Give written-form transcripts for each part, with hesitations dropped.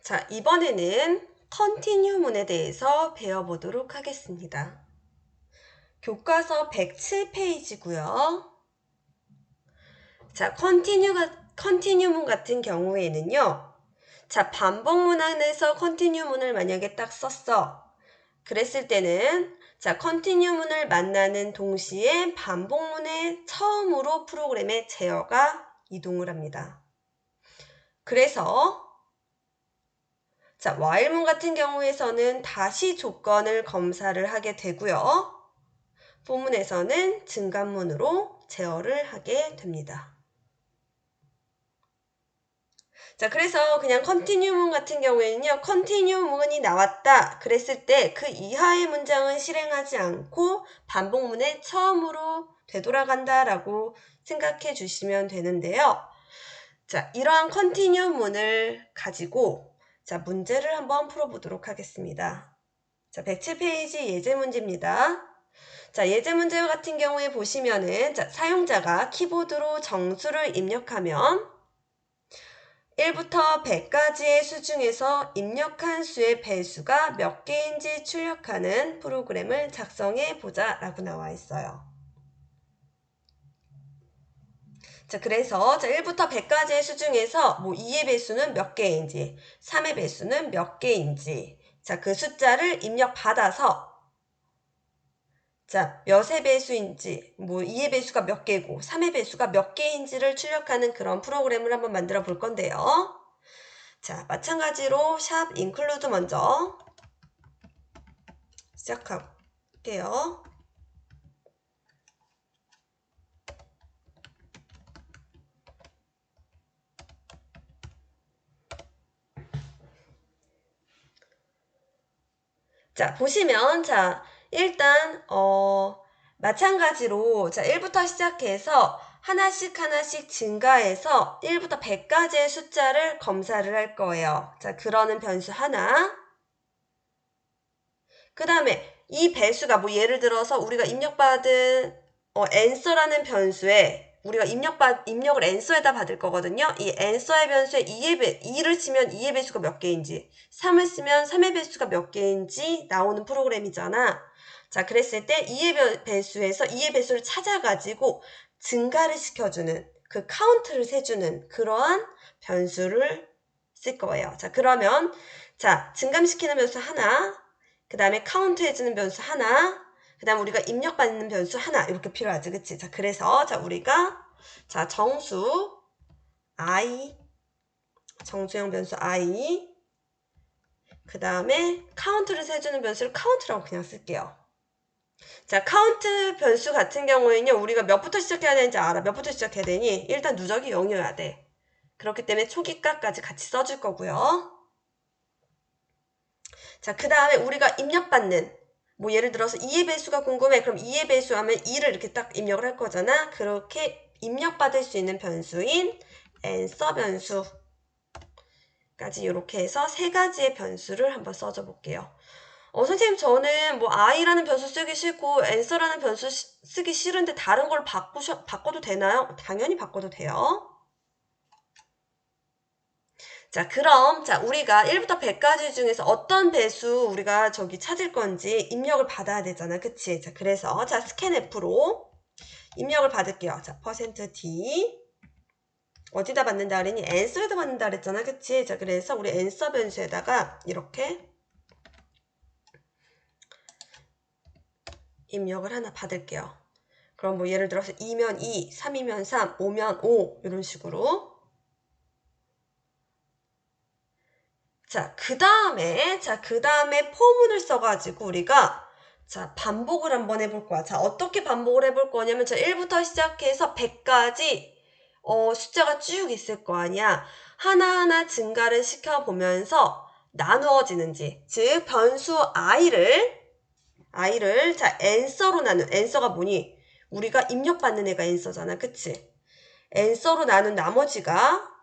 자, 이번에는 컨티뉴문에 대해서 배워보도록 하겠습니다. 교과서 107페이지고요. 자, 컨티뉴문 같은 경우에는요. 자, 반복문 안에서 컨티뉴문을 만약에 딱 썼어. 그랬을 때는 자, 컨티뉴문을 만나는 동시에 반복문의 처음으로 프로그램의 제어가 이동을 합니다. 그래서 자, while문 같은 경우에서는 다시 조건을 검사를 하게 되고요. for문에서는 증감문으로 제어를 하게 됩니다. 자, 그래서 그냥 continue문 같은 경우에는요. continue문이 나왔다. 그랬을 때 그 이하의 문장은 실행하지 않고 반복문의 처음으로 되돌아간다 라고 생각해 주시면 되는데요. 자, 이러한 continue문을 가지고 자, 문제를 한번 풀어보도록 하겠습니다. 자, 107페이지 예제 문제입니다. 자, 예제 문제 같은 경우에 보시면은 자, 사용자가 키보드로 정수를 입력하면 1부터 100까지의 수 중에서 입력한 수의 배수가 몇 개인지 출력하는 프로그램을 작성해 보자 라고 나와 있어요. 자, 그래서 자, 1부터 100까지의 수 중에서 뭐 2의 배수는 몇 개인지, 3의 배수는 몇 개인지, 자, 그 숫자를 입력받아서 자, 몇의 배수인지, 뭐 2의 배수가 몇 개고, 3의 배수가 몇 개인지를 출력하는 그런 프로그램을 한번 만들어 볼 건데요. 자, 마찬가지로 샵 include 먼저 시작할게요. 자, 보시면 자, 일단 마찬가지로 자, 1부터 시작해서 하나씩 증가해서 1부터 100까지의 숫자를 검사를 할 거예요. 자, 그러는 변수 하나. 그 다음에 이 배수가 뭐 예를 들어서 우리가 입력받은 answer라는 변수에 우리가 입력을 answer에다 받을 거거든요. 이 answer의 변수에 2를 치면 2의 배수가 몇 개인지, 3을 쓰면 3의 배수가 몇 개인지 나오는 프로그램이잖아. 자, 그랬을 때 2의 배수에서 2의 배수를 찾아가지고 증가를 시켜주는, 그 카운트를 세주는 그러한 변수를 쓸 거예요. 자, 그러면 자, 증감시키는 변수 하나, 그 다음에 카운트 해주는 변수 하나, 그 다음 우리가 입력받는 변수 하나 이렇게 필요하지, 그치? 자, 그래서 자, 우리가 자, 정수 i, 정수형 변수 i, 그 다음에 카운트를 세주는 변수를 카운트라고 그냥 쓸게요. 자, 카운트 변수 같은 경우에는요, 우리가 몇부터 시작해야 되는지 알아. 몇부터 시작해야 되니? 일단 누적이 0이어야 돼. 그렇기 때문에 초기값까지 같이 써줄 거고요. 자, 그 다음에 우리가 입력받는 뭐 예를 들어서 2의 배수가 궁금해. 그럼 2의 배수 하면 2를 이렇게 딱 입력을 할 거잖아. 그렇게 입력받을 수 있는 변수인 answer 변수까지 이렇게 해서 세 가지의 변수를 한번 써줘 볼게요. 선생님 저는 뭐 i라는 변수 쓰기 싫고 answer라는 변수 쓰기 싫은데 다른 걸 바꿔도 되나요? 당연히 바꿔도 돼요. 자, 그럼 자, 우리가 1부터 100까지 중에서 어떤 배수 우리가 저기 찾을 건지 입력을 받아야 되잖아. 그치? 자, 그래서 자, scanf로 입력을 받을게요. 자, %d 어디다 받는다 그랬니? answer에다 받는다 그랬잖아. 그치? 자, 그래서 우리 answer 변수에다가 이렇게 입력을 하나 받을게요. 그럼 뭐 예를 들어서 2면 2, 3이면 3, 5면 5 이런 식으로 자, 그 다음에 포문을 써가지고 우리가 자, 반복을 한번 해볼 거야. 자, 어떻게 반복을 해볼 거냐면 자, 1부터 시작해서 100까지 숫자가 쭉 있을 거 아니야. 하나하나 증가를 시켜보면서 나누어지는지, 즉 변수 i를 자, answer로 나눈, answer가 뭐니? 우리가 입력받는 애가 answer잖아. 그치? answer로 나눈 나머지가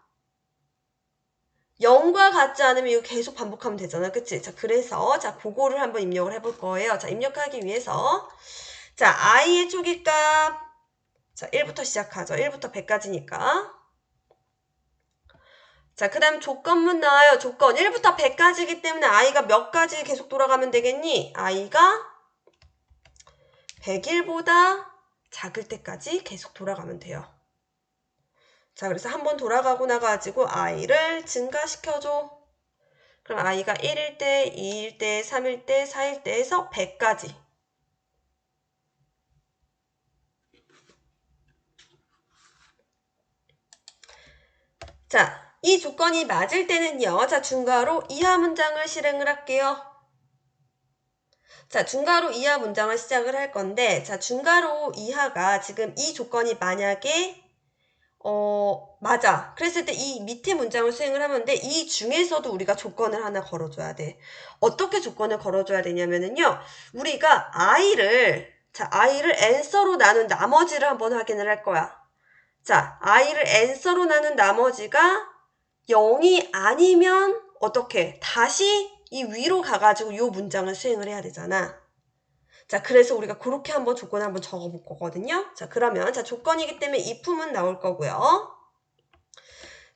0과 같지 않으면 이거 계속 반복하면 되잖아. 그치? 자, 그래서, 자, 그거를 한번 입력을 해볼 거예요. 자, 입력하기 위해서, 자, i의 초기값, 자, 1부터 시작하죠. 1부터 100까지니까. 자, 그 다음 조건문 나와요. 조건 1부터 100까지이기 때문에 i가 몇 가지 계속 돌아가면 되겠니? i가 100일보다 작을 때까지 계속 돌아가면 돼요. 자, 그래서 한번 돌아가고 나가지고 i를 증가시켜줘. 그럼 i가 1일 때, 2일 때, 3일 때, 4일 때 해서 100까지. 자, 이 조건이 맞을 때는요. 자, 중괄호 이하 문장을 실행을 할게요. 자, 중괄호 이하 문장을 시작을 할 건데, 자, 중괄호 이하가 지금 이 조건이 만약에 맞아. 그랬을 때 이 밑에 문장을 수행을 하면 돼. 이 중에서도 우리가 조건을 하나 걸어줘야 돼. 어떻게 조건을 걸어줘야 되냐면은요. 우리가 i를 n서로 나눈 나머지를 한번 확인을 할 거야. 자, i를 n서로 나눈 나머지가 0이 아니면 어떻게? 다시 이 위로 가가지고 이 문장을 수행을 해야 되잖아. 자, 그래서 우리가 그렇게 한번 조건을 한번 적어볼 거거든요. 자, 그러면 자 조건이기 때문에 if은 나올 거고요.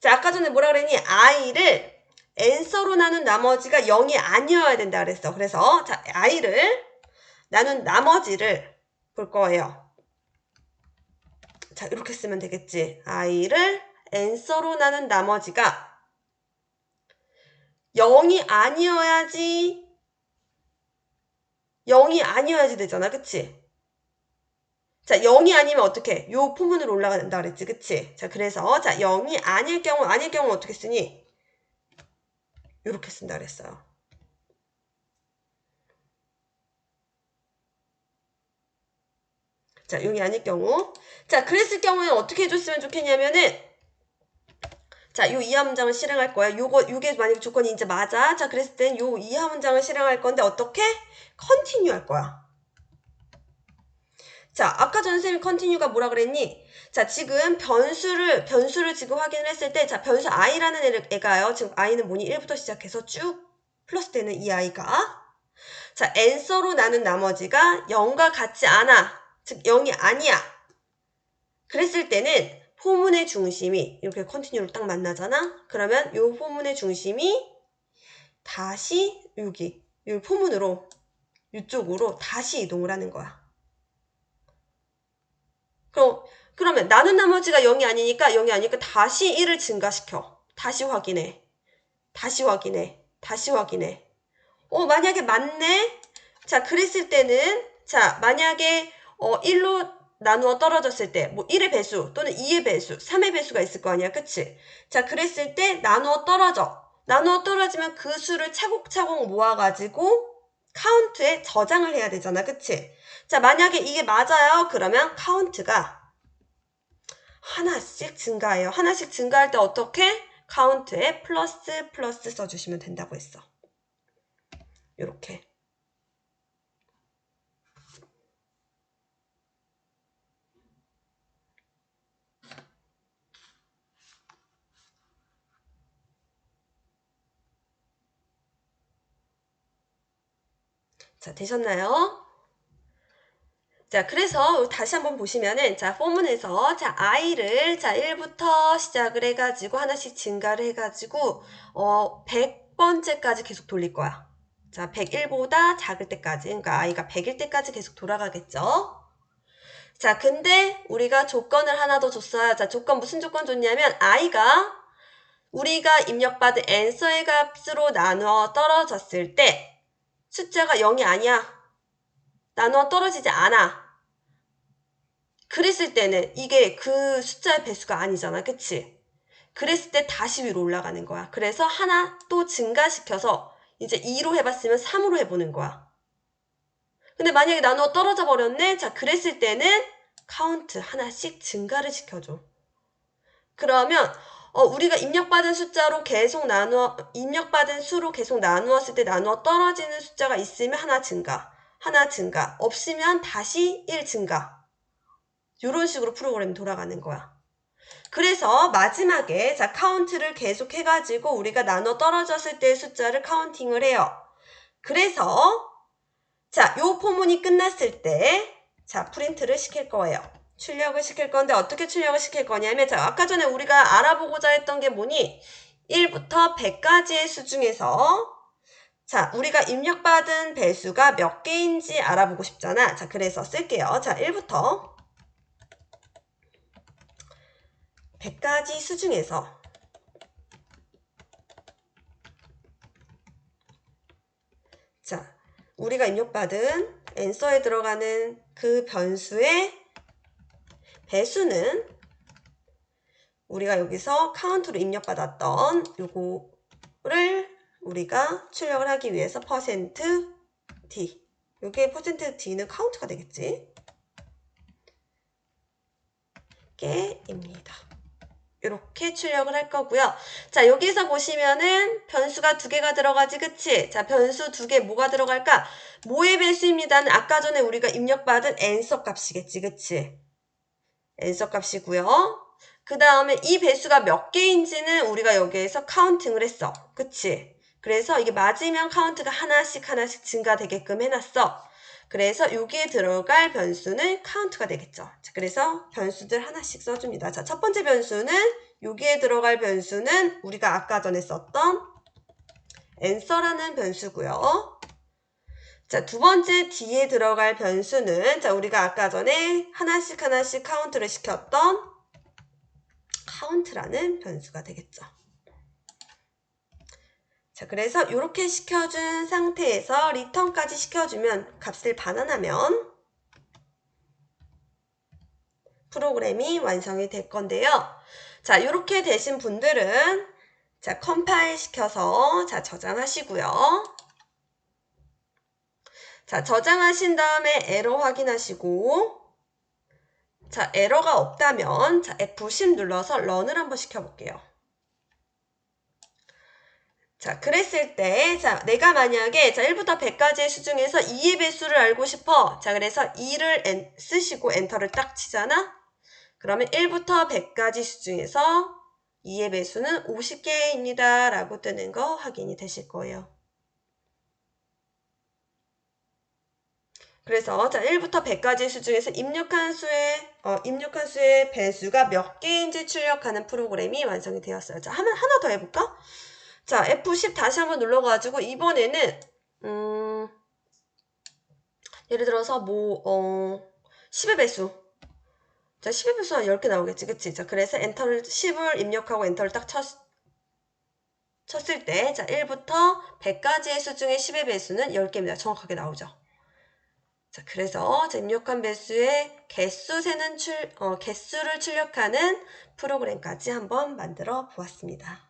자, 아까 전에 뭐라 그랬니? i를 n서로 나눈 나머지가 0이 아니어야 된다 그랬어. 그래서 자, i를 나눈 나머지를 볼 거예요. 자, 이렇게 쓰면 되겠지. i를 n서로 나눈 나머지가 0이 아니어야지 되잖아. 그치? 자, 0이 아니면 어떻게? 요 포문으로 올라간다 그랬지. 그치? 자, 그래서 자, 0이 아닐 경우 어떻게 쓰니? 요렇게 쓴다 그랬어요. 자, 0이 아닐 경우. 자, 그랬을 경우에는 어떻게 해줬으면 좋겠냐면은 자, 요 이하 문장을 실행할 거야. 요게 만약에 조건이 이제 맞아. 자, 그랬을 땐 요 이하 문장을 실행할 건데 어떻게? 컨티뉴 할 거야. 자, 아까 전 선생님이 컨티뉴가 뭐라 그랬니? 자, 지금 변수를 지금 확인을 했을 때, 자, 변수 i라는 애가요. 지금 i는 뭐니? 1부터 시작해서 쭉 플러스 되는 이 i가. 자, n서로 나눈 나머지가 0과 같지 않아. 즉, 0이 아니야. 그랬을 때는 포문의 중심이 이렇게 컨티뉴로 딱 만나잖아? 그러면 요 포문의 중심이 다시 여기 포문으로 이쪽으로 다시 이동을 하는 거야. 그러면 나눈 나머지가 0이 아니니까 다시 1을 증가시켜. 다시 확인해. 만약에 맞네? 자, 그랬을 때는 자, 만약에 1로 나누어 떨어졌을 때 뭐 1의 배수 또는 2의 배수, 3의 배수가 있을 거 아니야. 그치? 자, 그랬을 때 나누어 떨어지면 그 수를 차곡차곡 모아가지고 카운트에 저장을 해야 되잖아. 그치? 자, 만약에 이게 맞아요. 그러면 카운트가 하나씩 증가해요. 하나씩 증가할 때 어떻게? 카운트에 플러스 써주시면 된다고 했어. 요렇게. 자, 되셨나요? 자, 그래서 다시 한번 보시면은 자, 포문에서 자, i를 자, 1부터 시작을 해가지고 하나씩 증가를 해가지고 100번째까지 계속 돌릴 거야. 자, 101보다 작을 때까지. 그러니까 i가 100일 때까지 계속 돌아가겠죠. 자, 근데 우리가 조건을 하나 더 줬어요. 자, 무슨 조건 줬냐면 i가 우리가 입력받은 n서의 값으로 나누어 떨어졌을 때 숫자가 0이 아니야. 나누어 떨어지지 않아. 그랬을 때는 이게 그 숫자의 배수가 아니잖아. 그치? 그랬을 때 다시 위로 올라가는 거야. 그래서 하나 또 증가시켜서 이제 2로 해봤으면 3으로 해보는 거야. 근데 만약에 나누어 떨어져 버렸네? 자, 그랬을 때는 카운트 하나씩 증가를 시켜줘. 그러면 우리가 입력받은 수로 계속 나누었을 때 나누어 떨어지는 숫자가 있으면 하나 증가. 없으면 다시 1 증가. 이런 식으로 프로그램이 돌아가는 거야. 그래서 마지막에 자, 카운트를 계속 해가지고 우리가 나눠 떨어졌을 때의 숫자를 카운팅을 해요. 그래서 자, 요 포문이 끝났을 때 자, 프린트를 시킬 거예요. 출력을 시킬 건데 어떻게 출력을 시킬 거냐면 자, 아까 전에 우리가 알아보고자 했던 게 뭐니? 1부터 100까지의 수 중에서 자, 우리가 입력받은 배수가 몇 개인지 알아보고 싶잖아. 자, 그래서 쓸게요. 자, 1부터 100까지 수 중에서 자, 우리가 입력받은 answer에 들어가는 그 변수의 배수는 우리가 여기서 카운트로 입력받았던 요거를 우리가 출력을 하기 위해서 %d 요게 %d는 카운트가 되겠지. 개입니다. 이렇게 출력을 할 거고요. 자, 여기서 보시면은 변수가 2개가 들어가지, 그치? 자, 변수 2개 뭐가 들어갈까? 뭐의 배수입니다는 아까 전에 우리가 입력받은 answer 값이겠지, 그치? answer 값이고요. 그 다음에 이 배수가 몇 개인지는 우리가 여기에서 카운팅을 했어. 그치? 그래서 이게 맞으면 카운트가 하나씩 증가되게끔 해놨어. 그래서 여기에 들어갈 변수는 카운트가 되겠죠. 자, 그래서 변수들 하나씩 써줍니다. 자, 첫 번째 변수는 여기에 들어갈 변수는 우리가 아까 전에 썼던 answer라는 변수고요. 자, 두 번째 D에 들어갈 변수는 자, 우리가 아까 전에 하나씩 카운트를 시켰던 count라는 변수가 되겠죠. 자, 그래서 이렇게 시켜준 상태에서 return까지 시켜주면 값을 반환하면 프로그램이 완성이 될 건데요. 자, 이렇게 되신 분들은 자, 컴파일 시켜서 자, 저장하시고요. 자, 저장하신 다음에 에러 확인하시고 자, 에러가 없다면 자, F10 눌러서 런을 한번 시켜볼게요. 자, 그랬을 때, 자, 내가 만약에, 자, 1부터 100까지의 수 중에서 2의 배수를 알고 싶어. 자, 그래서 2를 쓰시고 엔터를 딱 치잖아? 그러면 1부터 100까지 수 중에서 2의 배수는 50개입니다. 라고 뜨는 거 확인이 되실 거예요. 그래서, 자, 1부터 100까지 수 중에서 입력한 수의 배수가 몇 개인지 출력하는 프로그램이 완성이 되었어요. 자, 하나 더 해볼까? 자, F10 다시 한번 눌러가지고, 이번에는, 예를 들어서, 10의 배수. 자, 10의 배수 한 10개 나오겠지, 그치? 자, 그래서 엔터를, 10을 입력하고 엔터를 딱 쳤을 때, 자, 1부터 100까지의 수 중에 10의 배수는 10개입니다. 정확하게 나오죠. 자, 그래서, 입력한 배수의 개수를 출력하는 프로그램까지 한번 만들어 보았습니다.